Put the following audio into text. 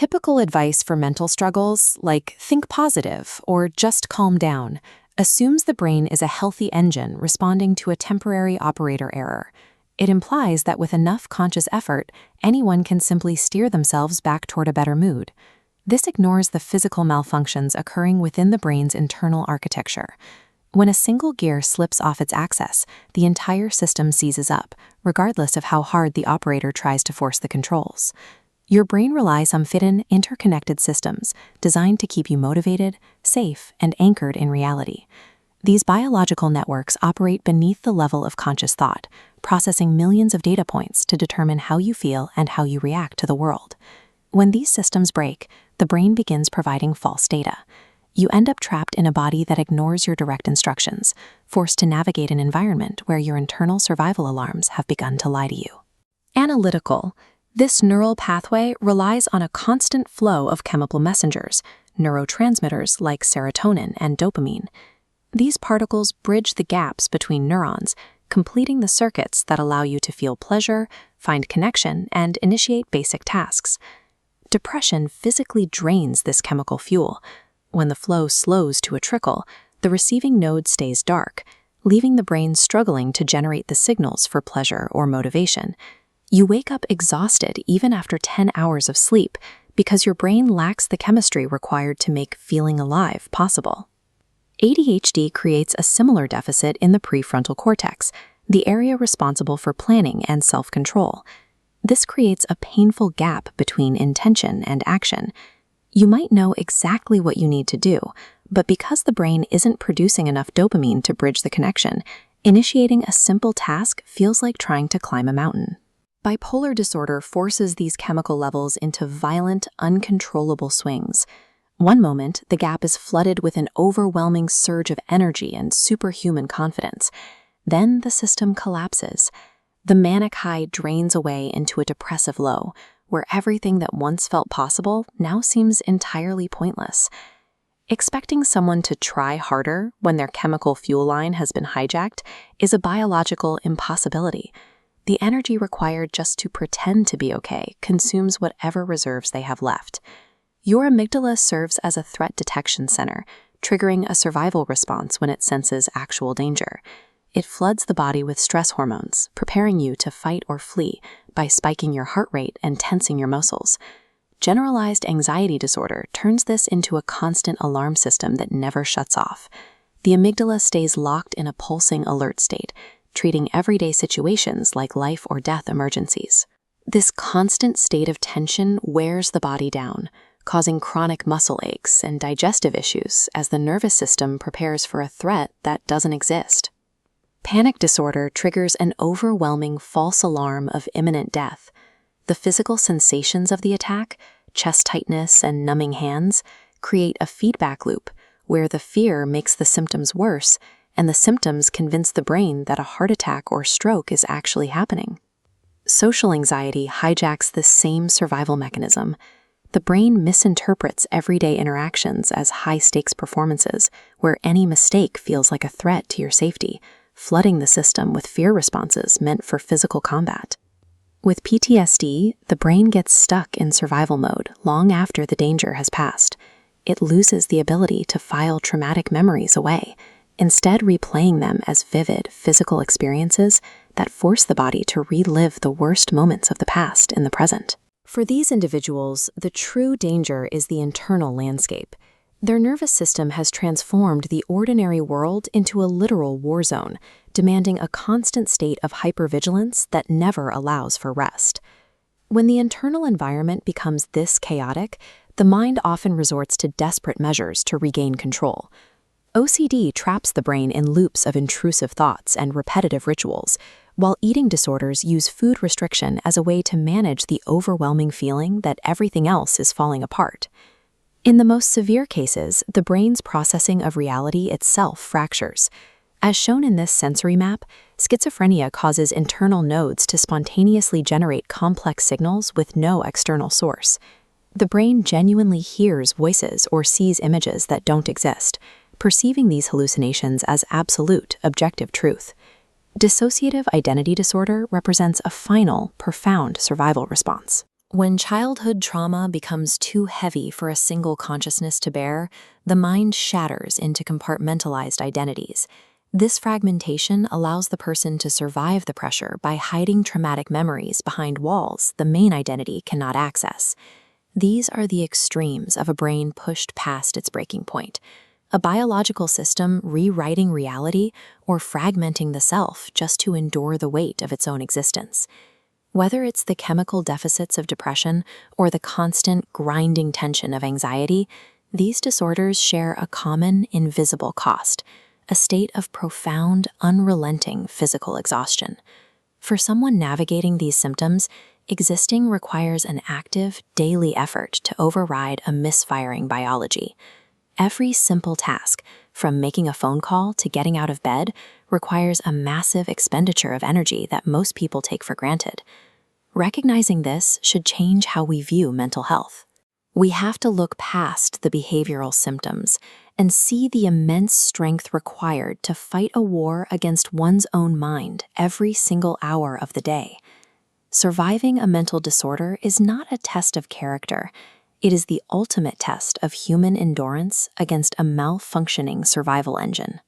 Typical advice for mental struggles, like think positive or just calm down, assumes the brain is a healthy engine responding to a temporary operator error. It implies that with enough conscious effort, anyone can simply steer themselves back toward a better mood. This ignores the physical malfunctions occurring within the brain's internal architecture. When a single gear slips off its axis, the entire system seizes up, regardless of how hard the operator tries to force the controls. Your brain relies on fit-in, interconnected systems designed to keep you motivated, safe, and anchored in reality. These biological networks operate beneath the level of conscious thought, processing millions of data points to determine how you feel and how you react to the world. When these systems break, the brain begins providing false data. You end up trapped in a body that ignores your direct instructions, forced to navigate an environment where your internal survival alarms have begun to lie to you. Analytical. This neural pathway relies on a constant flow of chemical messengers, neurotransmitters like serotonin and dopamine. These particles bridge the gaps between neurons, completing the circuits that allow you to feel pleasure, find connection, and initiate basic tasks. Depression physically drains this chemical fuel. When the flow slows to a trickle, the receiving node stays dark, leaving the brain struggling to generate the signals for pleasure or motivation. You wake up exhausted even after 10 hours of sleep because your brain lacks the chemistry required to make feeling alive possible. ADHD creates a similar deficit in the prefrontal cortex, the area responsible for planning and self-control. This creates a painful gap between intention and action. You might know exactly what you need to do, but because the brain isn't producing enough dopamine to bridge the connection, initiating a simple task feels like trying to climb a mountain. Bipolar disorder forces these chemical levels into violent, uncontrollable swings. One moment, the gap is flooded with an overwhelming surge of energy and superhuman confidence. Then the system collapses. The manic high drains away into a depressive low, where everything that once felt possible now seems entirely pointless. Expecting someone to try harder when their chemical fuel line has been hijacked is a biological impossibility. The energy required just to pretend to be okay consumes whatever reserves they have left. Your amygdala serves as a threat detection center, triggering a survival response when it senses actual danger. It floods the body with stress hormones, preparing you to fight or flee by spiking your heart rate and tensing your muscles. Generalized anxiety disorder turns this into a constant alarm system that never shuts off. The amygdala stays locked in a pulsing alert state, treating everyday situations like life or death emergencies. This constant state of tension wears the body down, causing chronic muscle aches and digestive issues as the nervous system prepares for a threat that doesn't exist. Panic disorder triggers an overwhelming false alarm of imminent death. The physical sensations of the attack, chest tightness and numbing hands, create a feedback loop where the fear makes the symptoms worse and the symptoms convince the brain that a heart attack or stroke is actually happening. Social anxiety hijacks this same survival mechanism. The brain misinterprets everyday interactions as high-stakes performances where any mistake feels like a threat to your safety, flooding the system with fear responses meant for physical combat. With PTSD, the brain gets stuck in survival mode long after the danger has passed. It loses the ability to file traumatic memories away, instead replaying them as vivid physical experiences that force the body to relive the worst moments of the past in the present. For these individuals, the true danger is the internal landscape. Their nervous system has transformed the ordinary world into a literal war zone, demanding a constant state of hypervigilance that never allows for rest. When the internal environment becomes this chaotic, the mind often resorts to desperate measures to regain control. OCD traps the brain in loops of intrusive thoughts and repetitive rituals, while eating disorders use food restriction as a way to manage the overwhelming feeling that everything else is falling apart. In the most severe cases, the brain's processing of reality itself fractures. As shown in this sensory map, schizophrenia causes internal nodes to spontaneously generate complex signals with no external source. The brain genuinely hears voices or sees images that don't exist, perceiving these hallucinations as absolute, objective truth. Dissociative identity disorder represents a final, profound survival response. When childhood trauma becomes too heavy for a single consciousness to bear, the mind shatters into compartmentalized identities. This fragmentation allows the person to survive the pressure by hiding traumatic memories behind walls the main identity cannot access. These are the extremes of a brain pushed past its breaking point. A biological system rewriting reality or fragmenting the self just to endure the weight of its own existence. Whether it's the chemical deficits of depression or the constant grinding tension of anxiety, these disorders share a common, invisible cost, a state of profound, unrelenting physical exhaustion. For someone navigating these symptoms, existing requires an active, daily effort to override a misfiring biology. Every simple task, from making a phone call to getting out of bed, requires a massive expenditure of energy that most people take for granted. Recognizing this should change how we view mental health. We have to look past the behavioral symptoms and see the immense strength required to fight a war against one's own mind every single hour of the day. Surviving a mental disorder is not a test of character. It is the ultimate test of human endurance against a malfunctioning survival engine.